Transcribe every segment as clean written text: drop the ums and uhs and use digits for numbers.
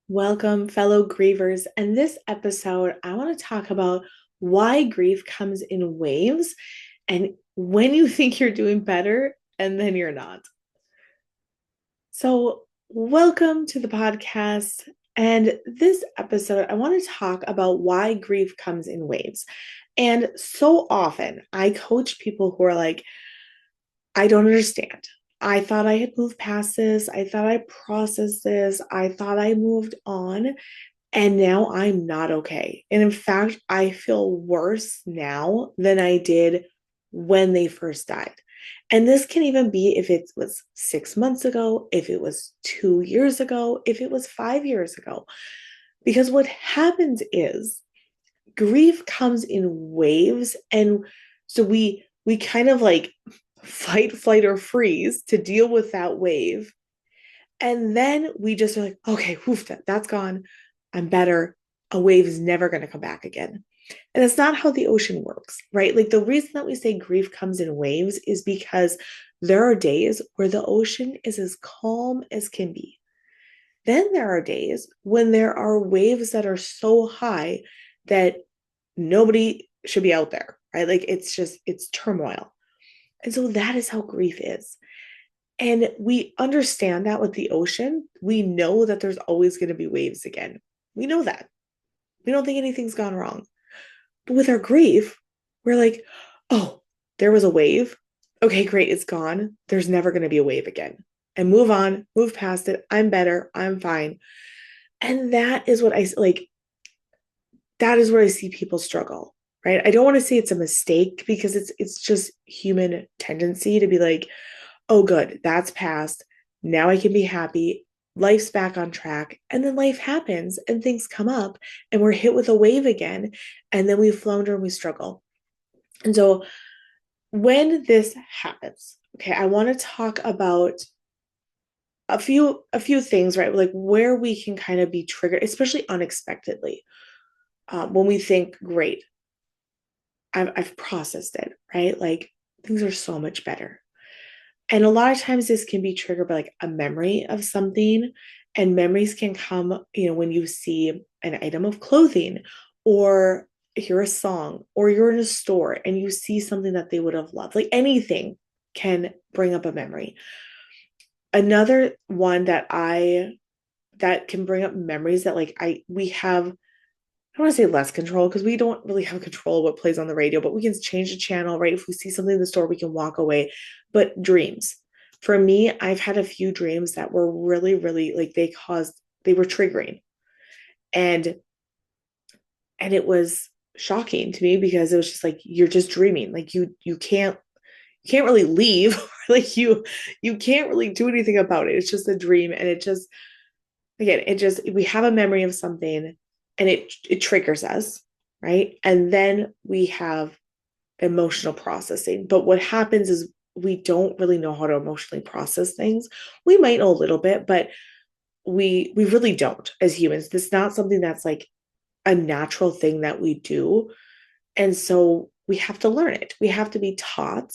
Welcome, fellow grievers. And this episode, I want to talk about why grief comes in waves and when you think you're doing better and then you're not. So, welcome to the podcast. And this episode, I want to talk about why grief comes in waves. And so often, I coach people who are like, I don't understand. I thought I had moved past this. I thought I processed this. I thought I moved on. And now I'm not okay. And in fact, I feel worse now than I did when they first died. And this can even be if it was 6 months ago, if it was 2 years ago, if it was 5 years ago. Because what happens is grief comes in waves. And so we kind of like fight, flight, or freeze to deal with that wave. And then we just are like, okay, woof, that's gone. I'm better. A wave is never going to come back again. And it's not how the ocean works, right? Like the reason that we say grief comes in waves is because there are days where the ocean is as calm as can be. Then there are days when there are waves that are so high that nobody should be out there, right? Like it's turmoil. And so that is how grief is. And we understand that with the ocean. We know that there's always going to be waves again. We know that. We don't think anything's gone wrong. But with our grief, we're like, oh, there was a wave. Okay, great, it's gone. There's never going to be a wave again. And move on, move past it. I'm better. I'm fine. And that is what I like. That is where I see people struggle, right? I don't want to say it's a mistake because it's just human tendency to be like, oh, good, that's past. Now I can be happy. Life's back on track. And then life happens and things come up and we're hit with a wave again. And then we flounder and we struggle. And so when this happens, okay, I want to talk about a few things, right? Like where we can kind of be triggered, especially unexpectedly. When we think, great, I've processed it, right? Like things are so much better. And a lot of times this can be triggered by like a memory of something. And memories can come, when you see an item of clothing or hear a song or you're in a store and you see something that they would have loved. Like anything can bring up a memory. Another one that can bring up memories that like I we have I don't want to say less control because we don't really have control of what plays on the radio, but we can change the channel, right? If we see something in the store, we can walk away. But dreams. For me, I've had a few dreams that were really, really like they were triggering. And it was shocking to me because it was just like you're just dreaming. Like you can't really leave. Like you can't really do anything about it. It's just a dream. And it just again, it just we have a memory of something and it triggers us, right? And then we have emotional processing. But what happens is we don't really know how to emotionally process things. We might know a little bit, but we really don't as humans. This is not something that's like a natural thing that we do. And so we have to learn it. We have to be taught.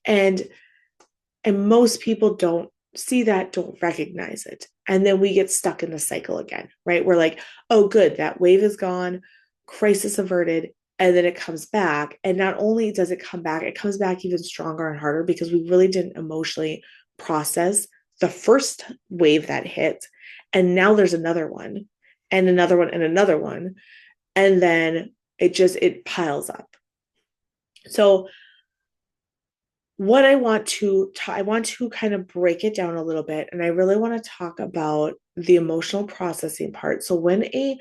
And most people don't see that, don't recognize it. And then we get stuck in the cycle again, right? We're like, oh, good, that wave is gone, crisis averted. And then it comes back. And not only does it come back, it comes back even stronger and harder because we really didn't emotionally process the first wave that hit. And now there's another one and another one and another one. And then it piles up. So what I want to kind of break it down a little bit, and I really want to talk about the emotional processing part. So when a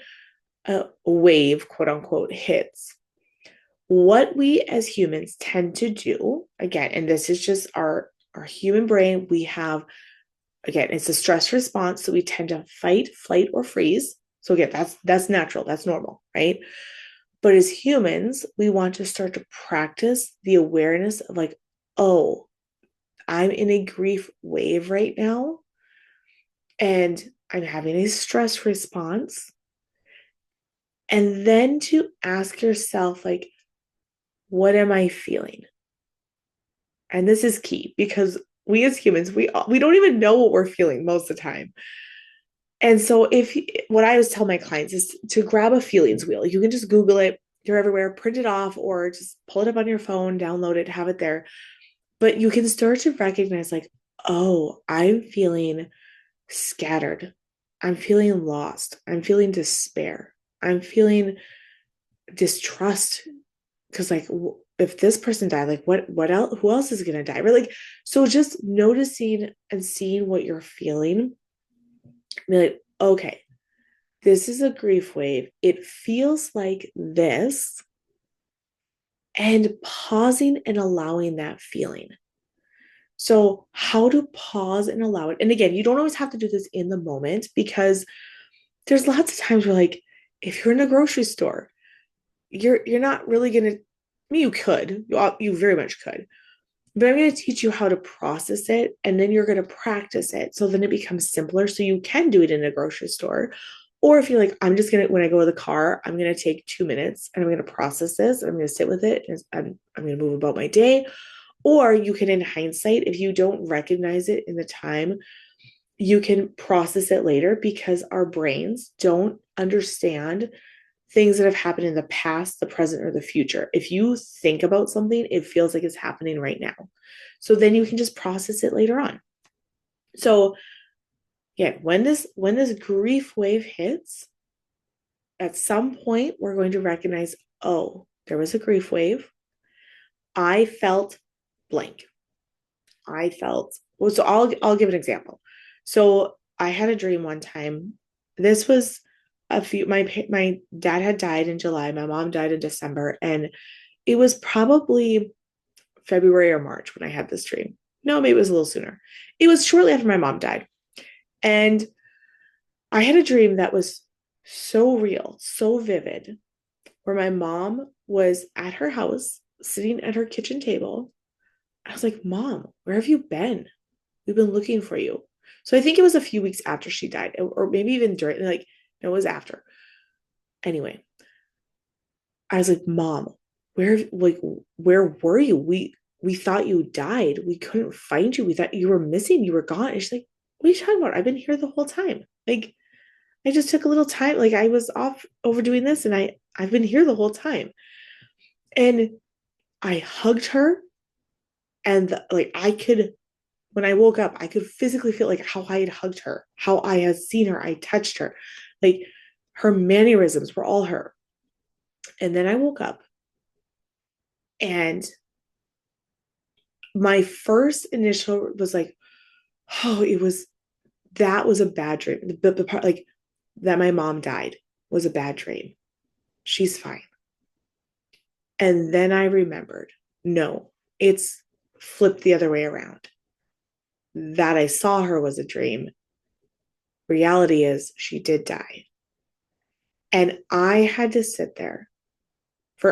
wave, quote unquote, hits, what we as humans tend to do, again, and this is just our human brain, we have again, it's a stress response, so we tend to fight, flight, or freeze. So again, that's natural, that's normal, right? But as humans, we want to start to practice the awareness of like, oh, I'm in a grief wave right now and I'm having a stress response. And then to ask yourself, like, what am I feeling? And this is key because we as humans, we don't even know what we're feeling most of the time. And so what I always tell my clients is to grab a feelings wheel. You can just Google it. They're everywhere, print it off, or just pull it up on your phone, download it, have it there. But you can start to recognize, like, oh, I'm feeling scattered. I'm feeling lost. I'm feeling despair. I'm feeling distrust because, like, if this person died, like, what else? Who else is gonna die? Right? Like, so just noticing and seeing what you're feeling, be like, okay, this is a grief wave. It feels like this, and pausing and allowing that feeling. So, how to pause and allow it. And again, you don't always have to do this in the moment because there's lots of times where, like, if you're in a grocery store, you're not really gonna. I mean, you could, you very much could, but I'm going to teach you how to process it, and then you're going to practice it. So then it becomes simpler. So you can do it in a grocery store. Or if you're like, I'm just going to, when I go to the car, I'm going to take 2 minutes and I'm going to process this. And I'm going to sit with it. And I'm going to move about my day. Or you can, in hindsight, if you don't recognize it in the time, you can process it later because our brains don't understand things that have happened in the past, the present, or the future. If you think about something, it feels like it's happening right now. So then you can just process it later on. So yeah, when this grief wave hits, at some point we're going to recognize, oh, there was a grief wave. I felt blank. I felt well, so I'll give an example. So I had a dream one time. This was my dad had died in July, my mom died in December, and it was probably February or March when I had this dream. No, maybe it was a little sooner. It was shortly after my mom died. And I had a dream that was so real, so vivid, where my mom was at her house, sitting at her kitchen table. I was like, Mom, where have you been? We've been looking for you. So I think it was a few weeks after she died, or maybe even during, like, no, it was after. Anyway, I was like, Mom, where were you? We thought you died. We couldn't find you. We thought you were missing. You were gone. And she's like, what are you talking about? I've been here the whole time. Like, I just took a little time. Like, I was off overdoing this, and I've been here the whole time. And I hugged her, and like I could, when I woke up, I could physically feel like how I had hugged her, how I had seen her, I touched her, like her mannerisms were all her. And then I woke up, and my first initial was like, oh, that was a bad dream. The part, like, that my mom died was a bad dream. She's fine. And then I remembered, no, it's flipped the other way around. That I saw her was a dream. Reality is she did die. And I had to sit there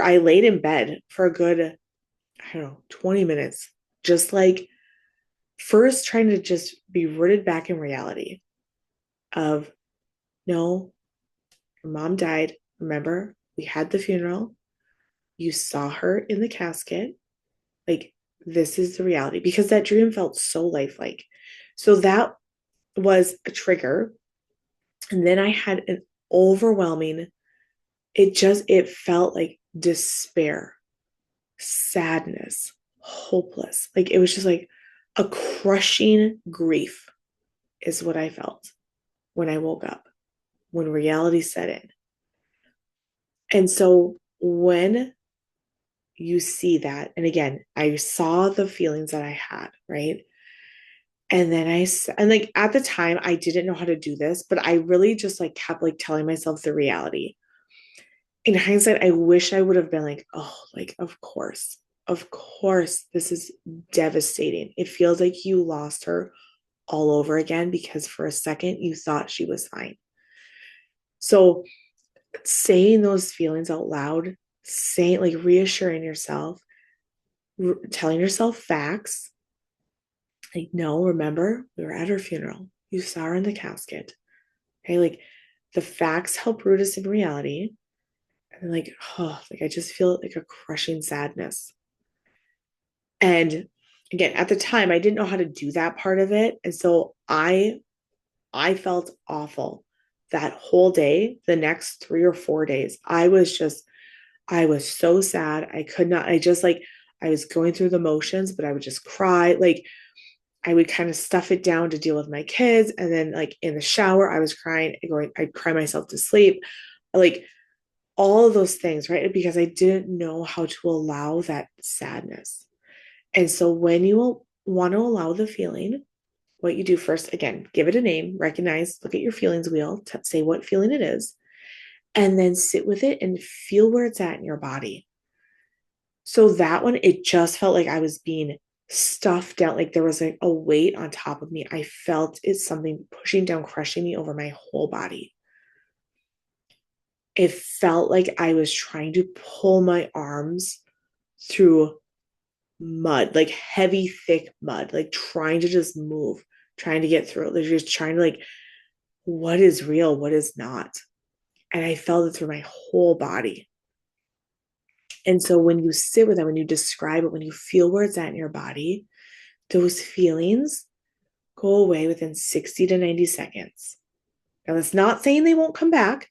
I laid in bed for a good, I don't know, 20 minutes, just like first trying to just be rooted back in reality of, no, your mom died. Remember, we had the funeral. You saw her in the casket. Like, this is the reality because that dream felt so lifelike. So that was a trigger. And then I had an overwhelming, it felt like despair, sadness, hopeless. Like, it was just like a crushing grief is what I felt when I woke up, when reality set in. And so when you see that, and again, I saw the feelings that I had, right? And then and like at the time, I didn't know how to do this, but I really just like kept like telling myself the reality. In hindsight, I wish I would have been like, oh, like, of course, this is devastating. It feels like you lost her all over again because for a second you thought she was fine. So saying those feelings out loud, saying, like, reassuring yourself, telling yourself facts, like, no, remember, we were at her funeral. You saw her in the casket. Okay, like, the facts help root us in reality. And like, oh, like I just feel like a crushing sadness. And again, at the time, I didn't know how to do that part of it. And so I I felt awful that whole day. The next 3 or 4 days, I was so sad. I could not, I just like, I was going through the motions, but I would just cry. Like, I would kind of stuff it down to deal with my kids. And then, like, in the shower, I was crying, I'd cry myself to sleep. Like, all of those things, right? Because I didn't know how to allow that sadness. And so, when you want to allow the feeling, what you do first, again, give it a name, recognize, look at your feelings wheel, say what feeling it is, and then sit with it and feel where it's at in your body. So that one, it just felt like I was being stuffed down, like there was like a weight on top of me. I felt it's something pushing down, crushing me over my whole body. It felt like I was trying to pull my arms through mud, like heavy, thick mud, like trying to just move, trying to get through it. Like just trying to, like, what is real, what is not. And I felt it through my whole body. And so when you sit with it, when you describe it, when you feel where it's at in your body, those feelings go away within 60 to 90 seconds. Now, that's not saying they won't come back.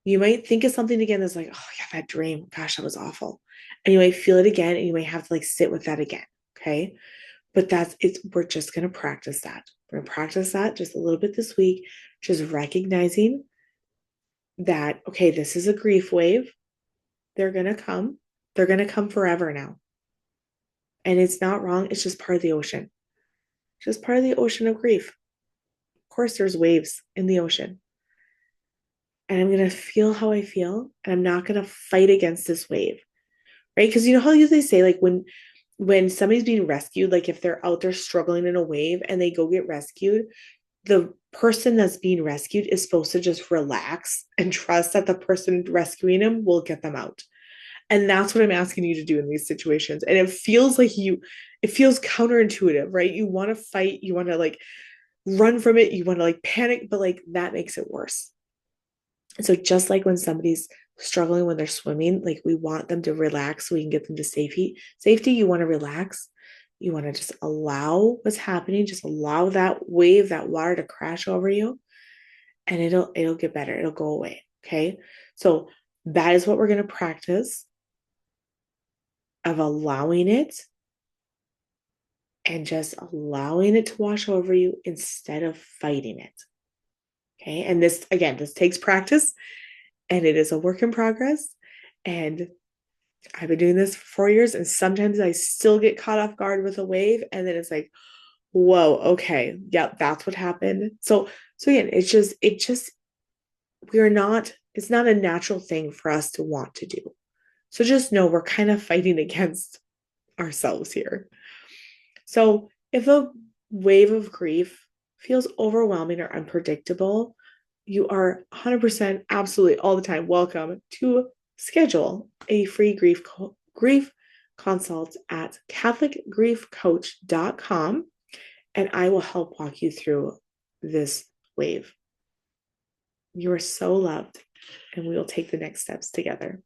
You might think of something again that's like, oh, yeah, that dream. Gosh, that was awful. And you might feel it again and you might have to like sit with that again. Okay. But we're just going to practice that. We're going to practice that just a little bit this week, just recognizing that, okay, this is a grief wave. They're going to come. They're going to come forever now. And it's not wrong. It's just part of the ocean. Just part of the ocean of grief. Of course, there's waves in the ocean. And I'm going to feel how I feel. And I'm not going to fight against this wave. Right? Because you know how they say, like, when somebody's being rescued, like if they're out there struggling in a wave and they go get rescued, the person that's being rescued is supposed to just relax and trust that the person rescuing them will get them out. And that's what I'm asking you to do in these situations. And it feels like it feels counterintuitive, right? You want to fight, you want to like run from it, you want to like panic, but like that makes it worse. And so just like when somebody's struggling when they're swimming, like we want them to relax so we can get them to safety. You want to relax. You want to just allow what's happening, just allow that wave, that water to crash over you, and it'll get better. It'll go away. Okay. So that is what we're going to practice, of allowing it and just allowing it to wash over you instead of fighting it. Okay. And this, again, this takes practice and it is a work in progress. And I've been doing this for 4 years, and sometimes I still get caught off guard with a wave. And then it's like, whoa, okay. Yep, that's what happened. So again, it's not a natural thing for us to want to do. So just know we're kind of fighting against ourselves here. So if a wave of grief feels overwhelming or unpredictable, you are 100% absolutely all the time welcome to schedule a free grief consult at catholicgriefcoach.com, and I will help walk you through this wave. You are so loved, and we will take the next steps together.